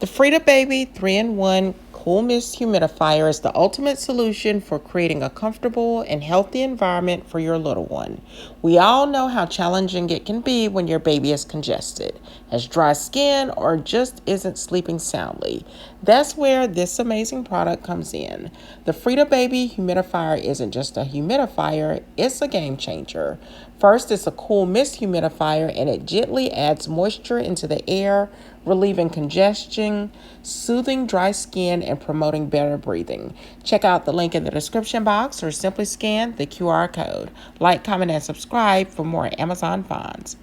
The FridaBaby 3-in-1 Cool Mist Humidifier is the ultimate solution for creating a comfortable and healthy environment for your little one. We all know how challenging it can be when your baby is congested, has dry skin, or just isn't sleeping soundly. That's where this amazing product comes in. The FridaBaby Humidifier isn't just a humidifier, it's a game changer. First, it's a cool mist humidifier, and it gently adds moisture into the air, relieving congestion, soothing dry skin, and promoting better breathing. Check out the link in the description box or simply scan the QR code. Like, comment, and subscribe for more Amazon finds.